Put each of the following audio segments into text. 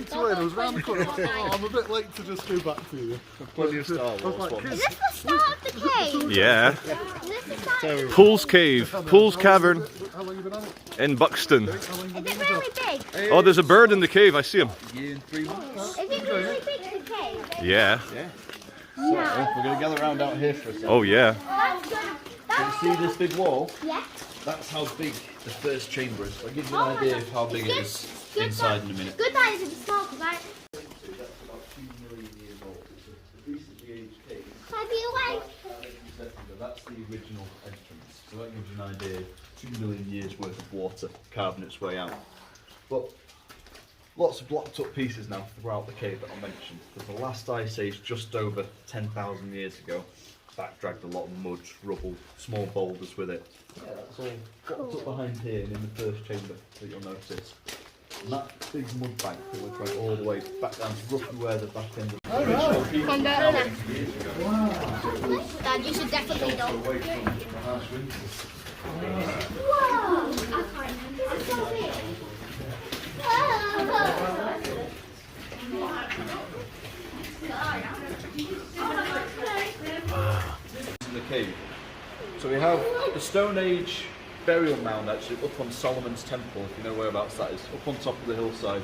straight away. I was round the corner. Oh, I'm a bit late to just go back to you. Plenty of Star Wars ones. Is this the start of the cave? Yeah. Is this the start of the Poole's cave. Poole's Cavern How long you been on it? in Buxton. Is it really big? Oh, there's a bird in the cave. I see him. Year and 3 months. Is it really big, the cave? Yeah. Yeah. So, we're going to gather around out here for a second. Oh, yeah. Can you see this big wall? Yeah. That's how big the first chamber is. I'll give you an idea of how big it is inside in a minute. Good that it's small, because I... That's about 2 million years old. It's a recently aged cave. Can I be away? That's the original entrance. So that gives you an idea. 2 million years worth of water carving its way out. But lots of blocked up pieces now throughout the cave that I mentioned. But the last ice age, just over 10,000 years ago, that dragged a lot of mud, rubble, small boulders with it. Yeah, that's all blocked up behind here and in the first chamber that you'll notice. And that big mud bank pretty much went all the way back down to roughly where the back end of the original piece was years ago. Wow. Dad, you should definitely go. Away from the harsh winters. Whoa! I can't remember. This is so big. In the cave. So we have the Stone Age burial mound actually up on Solomon's Temple, if you know whereabouts that is, up on top of the hillside.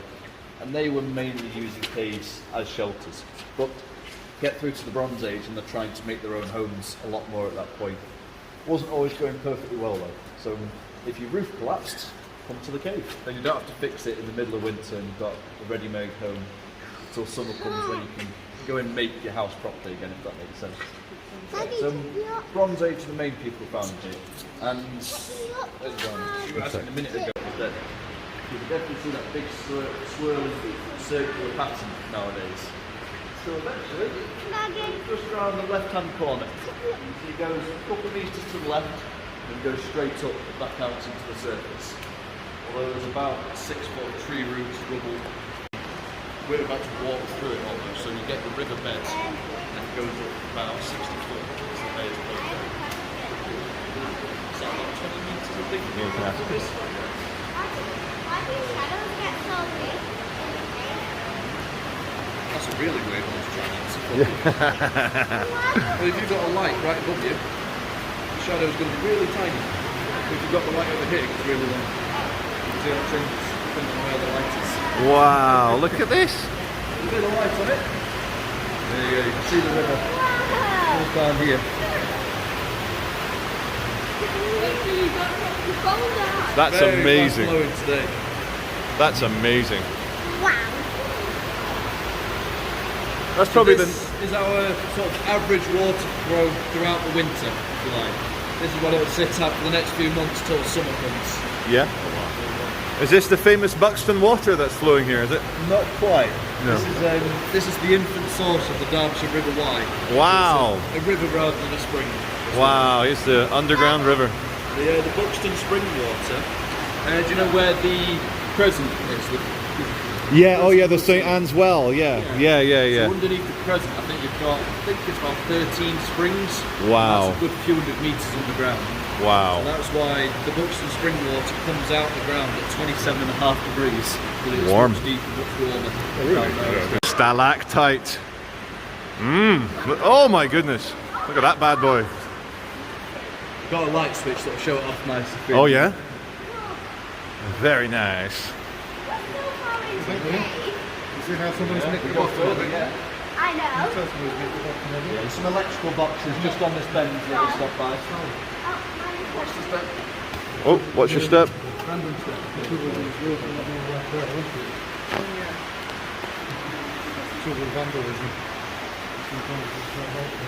And they were mainly using caves as shelters. But get through to the Bronze Age and they're trying to make their own homes a lot more at that point. Wasn't always going perfectly well though. So if your roof collapsed, come to the cave. Then you don't have to fix it in the middle of winter and you've got a ready-made home until summer comes when you can go and make your house properly again, if that makes sense. So Bronze Age, the main people found here. And you were asking a minute ago, that you can definitely see that big swirling circular pattern nowadays. So eventually, just around the left-hand corner, he goes a couple of metres to the left and goes straight up back out into the surface. Although there's about 6 foot tree roots, rubble. We're about to walk through it almost, so you get the river bed and it goes up about 60 foot as the bay is closed. Is that about 20 metres, I think? Yeah, you can ask this. Why do shadows get so big? That's a really weird one to try and answer. Well, if you've got a light right above you, the shadow is going to be really tiny. If you've got the light over here, it's really long. You can see how it changes depending on where the light is. Wow, look at this. There's a bit of light on it. There you go, you can see the river. Goes down here. That's Very amazing. fast flowing today. That's amazing. Wow. That's probably This is our sort of average water flow throughout the winter, if you like. This is what it will sit at for the next few months till summer comes. Yeah. Is this the famous Buxton water that's flowing here, is it? Not quite. No. This is the infant source of the Derbyshire River Wye. Wow. It's a river rather than a spring. Wow, it's the underground river. The Buxton spring water. Do you know where the crescent is? Yeah, oh yeah, the St. Anne's Well, yeah. So underneath the crescent, I think you've got, it's about 13 springs. Wow. That's a good few hundred metres underground. Wow. And that's why the Buxton spring water comes out the ground at 27.5 degrees. Because it's Warm. much deeper, much warmer. Down there. Stalactite. Oh my goodness. Look at that bad boy. Got a light switch that'll show it off nice. Oh yeah? Very nice. You see how someone's nicked the bottom of it? Yeah. I know. There's some electrical boxes just on this bend that we'll stop by. Watch the step. Oh, watch your step. Random stuff. Trouble with vandalism. Sometimes it's not helpful.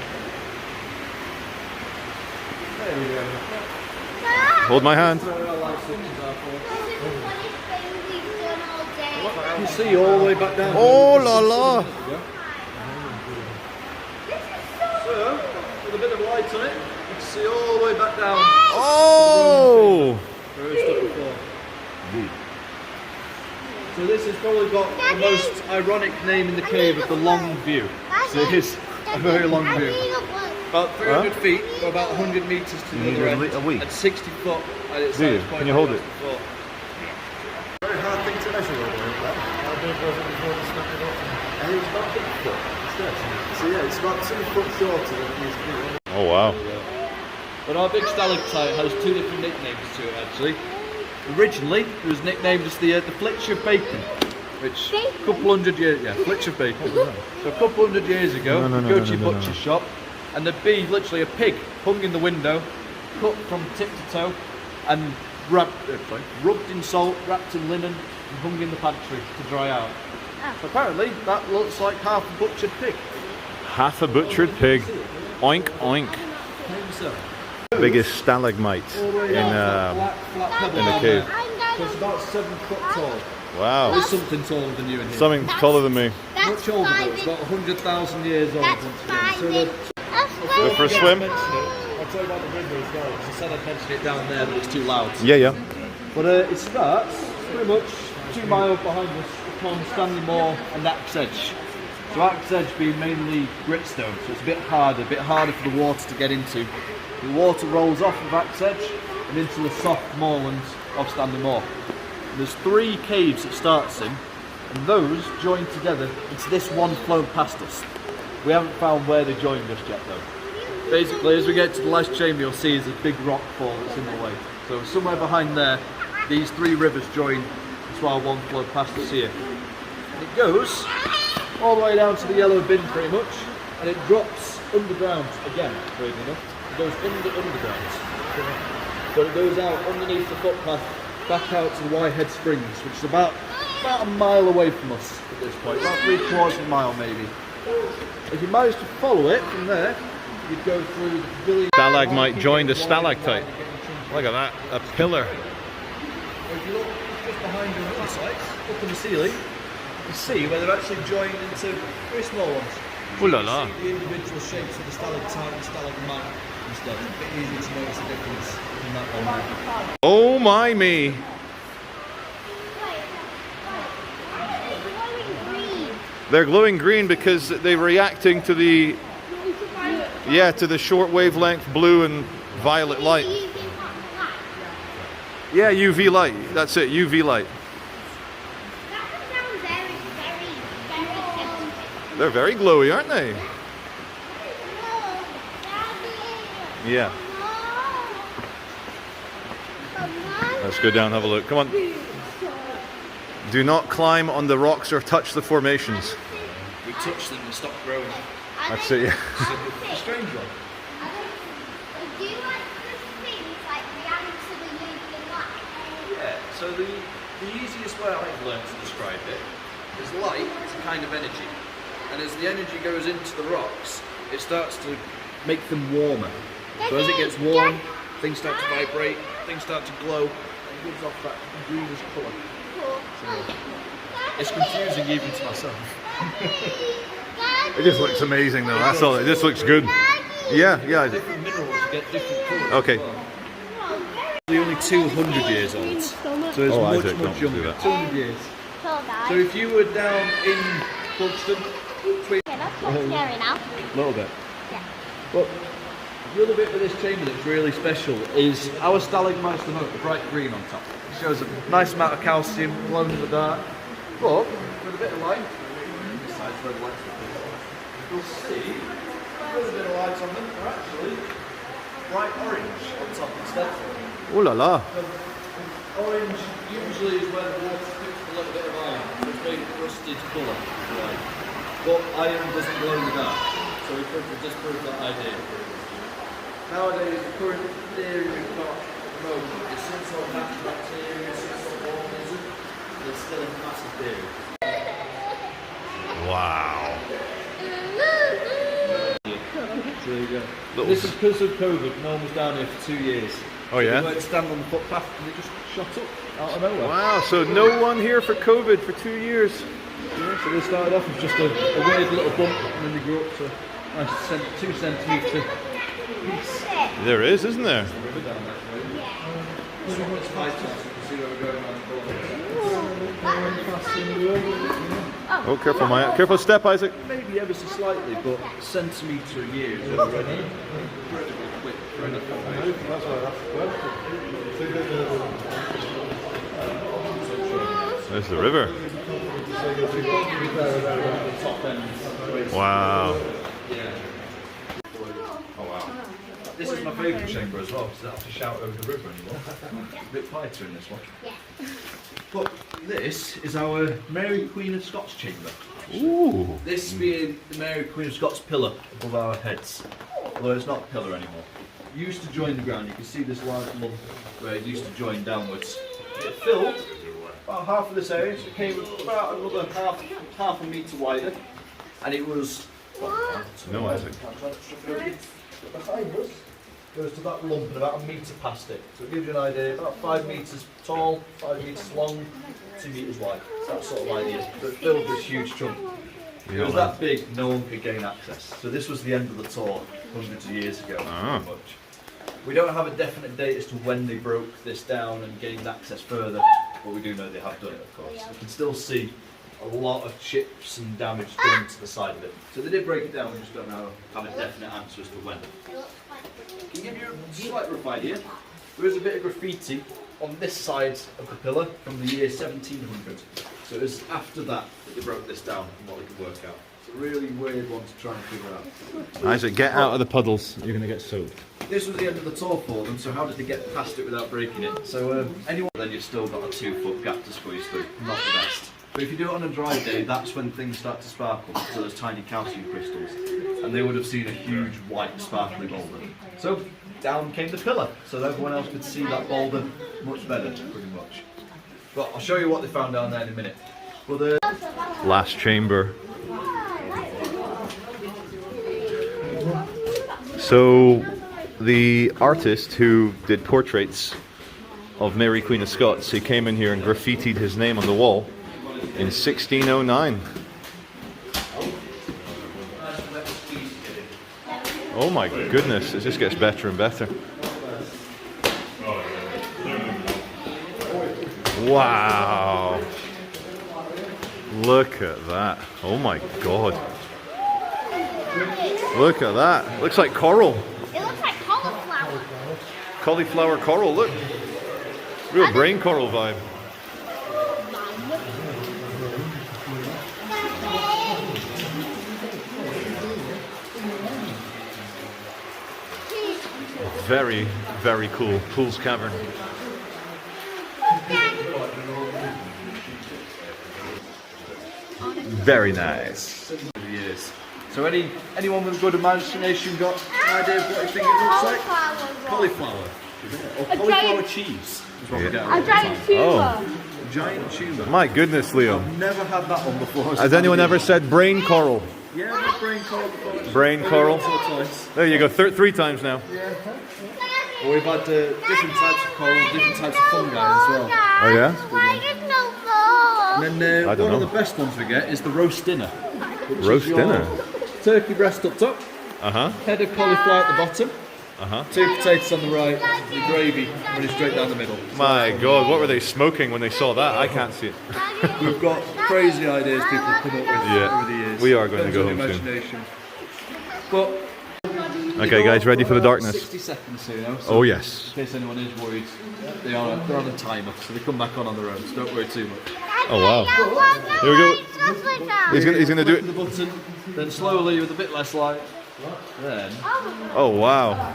There we go. Hold my hand. This is the funniest thing we've done all day. You can see all the way back down. Oh la la. So, with a bit of light on it, you can see all the way back down. Oh! Where we stood before. So this has probably got the most ironic name in the cave of the long view. So it is a very long view. About 300 feet, or about 100 metres to the other end, and 60 foot at its highest point. Can you hold it? Very hard thing to measure all the way up there. How big was it before the And it's about Bigfoot instead. So yeah, it's about 2 foot shorter than it used to be. Oh wow. But our big stalactite has 2 different nicknames to it actually. Originally, it was nicknamed as the Flitch of Bacon, which a couple hundred years, Flitch of Bacon. So a couple hundred years ago, you go to your butcher's shop, and there'd be literally a pig hung in the window, cut from tip to toe, and rubbed in salt, wrapped in linen, and hung in the pantry to dry out. So apparently, that looks like half a butchered pig. Half a butchered pig. Oink oink. Biggest stalagmite in the cave. So it's about 7 foot tall. Wow. There's something taller than you in here. Something taller than me. Much older though, it's about 100,000 years old. Go for a swim? I'll tell you about the river as well, because I said I'd mention it down there, but it's too loud. Yeah, yeah. But it starts pretty much 2 miles behind us upon Stanley Moor and Axe Edge. So Axe Edge being mainly gritstone, so it's a bit harder for the water to get into. The water rolls off of Axe Edge and into the soft moorlands of Stanley Moor. And there's 3 caves it starts in, and those join together into this one flowing past us. We haven't found where they join just yet though. Basically, as we get to the last chamber, you'll see there's a big rock fall that's in the way. So somewhere behind there, these 3 rivers join into our one flow past us here. And it goes all the way down to the yellow bin pretty much, and it drops underground again, weirdly enough. It goes underground. So it goes out underneath the footpath, back out to the Whitehead Springs, which is about a mile away from us at this point, about 3/4 of a mile maybe. If you manage to follow it from there, you'd go through the pavilion. Stalagmite joined a stalactite. Look at that, a pillar. If you look just behind you on the other side, up in the ceiling, you can see where they're actually joined into very small ones. Ooh la la. You can see the individual shapes of the stalactite and stalagmite instead. It's a bit easier to notice the difference in that one. Oh my me. They're glowing green because they're reacting to the to the short wavelength blue and violet light. Yeah, UV light. That's it, UV light. They're very glowy, aren't they? Yeah. Let's go down and have a look. Come on. Do not climb on the rocks or touch the formations. We touch them and stop growing. That's it, yeah. A strange one. Do you like the things like react to the UV light? Yeah, so the easiest way I've learned to describe it is light is a kind of energy. And as the energy goes into the rocks, it starts to make them warmer. So as it gets warm, things start to vibrate, things start to glow, and it gives off that greenish colour. So it's confusing even to myself. It just looks amazing though, that's all. It just looks good. Yeah. Different minerals get different colours. Okay. As well. They're only 200 years old. So it's much, Isaac, much don't do younger. that. 200 years. So if you were down in Buxton, a little bit. Yeah. But the other bit with this chamber that's really special is our stalagmites, the bright green on top. It shows a nice amount of calcium, glow in the dark. But with a bit of light, this side's where the light's you'll see with a bit of light on them, they're actually bright orange on top instead. Ooh la la. Orange usually is where the water picks a little bit of iron, so it's very rusted colour. But iron doesn't glow in the dark, so we disprove that idea. Nowadays, the current theory we've got at the moment is some sort of natural bacteria, some sort of organism, but it's still a massive theory. Wow. So there you go. This is because of COVID, no one was down here for 2 years. Oh yeah? They weren't standing on the footpath and they just shot up out of nowhere. Wow, so no one here for COVID for 2 years. Yeah, so they started off as just a weird little bump and then they grew up to a nice 2 centimetre piece. There is, isn't there? Oh, careful, Maya. Careful step, Isaac. Maybe ever so slightly, but centimetre a year is already incredibly quick for any formation. There's the river. Wow. Oh wow. This is my favourite chamber as well, because I don't have to shout over the river anymore. A bit quieter in this one. Yeah. But this is our Mary Queen of Scots chamber. Ooh. This being the Mary Queen of Scots pillar above our heads. Although it's not a pillar anymore. It used to join the ground. You can see this large lump where it used to join downwards. It filled about half of this area, so it came about another half a metre wider. And it was... No, Isaac. Behind us goes to that lump and about a metre past it. So it gives you an idea, about 5 metres tall, 5 metres long, 2 metres wide. It's that sort of idea. So it filled this huge chunk. It was that big, no one could gain access. So this was the end of the tour, hundreds of years ago, pretty much. We don't have a definite date as to when they broke this down and gained access further, but we do know they have done it, of course. You can still see a lot of chips and damage done to the side of it. So they did break it down, we just don't know, have a definite answer as to when. Can give you a slight rough idea. There is a bit of graffiti on this side of the pillar from the year 1700. So it was after that they broke this down from what we could work out. It's a really weird one to try and figure out. Isaac, get out of the puddles. You're going to get soaked. This was the end of the tour for them, so how did they get past it without breaking it? So anyone, then you've still got a 2-foot gap to squeeze through. Not the best. But if you do it on a dry day, that's when things start to sparkle, so those tiny calcium crystals. And they would have seen a huge white sparkly boulder. So down came the pillar, so everyone else could see that boulder much better, pretty much. But I'll show you what they found down there in a minute. But Last chamber. So the artist who did portraits of Mary Queen of Scots, he came in here and graffitied his name on the wall in 1609. Oh my goodness, it just gets better and better. Wow. Look at that. Oh my god. Look at that. Looks like coral. It looks like cauliflower. Cauliflower coral, look. Real brain coral vibe. Very, very cool. Poole's Cavern. Very nice. so anyone with a good imagination got an idea of what you think it looks like? Cauliflower. Or cauliflower cheese is what we get. A giant tuber. Oh. Giant tuber. My goodness, Leo. I've never had that one before. Has anyone ever said brain coral? Yeah, I've had brain coral before. Brain coral? Once or twice. There you go, 3 times now. Yeah. Well, we've had different types of coral, different types of fungi as well. Oh yeah? Why there's no ball? And then I don't one of know. the best ones we get is the roast dinner. Roast dinner? Turkey breast up top, Uh-huh. head of cauliflower at the bottom, Uh-huh. 2 potatoes on the right, the gravy running straight down the middle. My god, what were they smoking when they saw that? I can't see it. We've got crazy ideas people have come up with Yeah. over the years. We are going to go Depends on home soon. imagination. But Okay guys, ready for the darkness? 60 seconds here now. Oh yes. In case anyone is worried, they're on a timer, so they come back on their own, so don't worry too much. Oh wow. Here we go. He's gonna do it. The button, then slowly with a bit less light, then... Oh wow.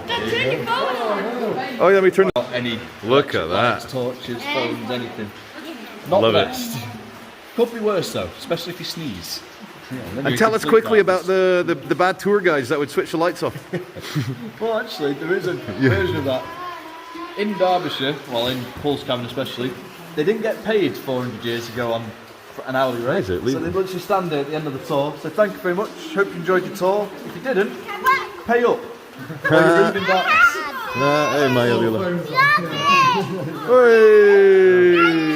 Oh yeah, we turn. Any Look at lights, that. torches, phones, anything. Not Love the it. best. Could be worse though, especially if you sneeze. Yeah, then And you tell can us sleep quickly darkness. about the bad tour guides that would switch the lights off. Well, actually, there is a version of that. In Derbyshire, well, in Poole's Cavern especially, they didn't get paid 400 years ago on an hourly rate. Is it? So they literally stand there at the end of the tour, say thank you very much, hope you enjoyed your tour. If you didn't, pay up. Or you're leaving darkness. Hey, my Lila. Love it. Hey!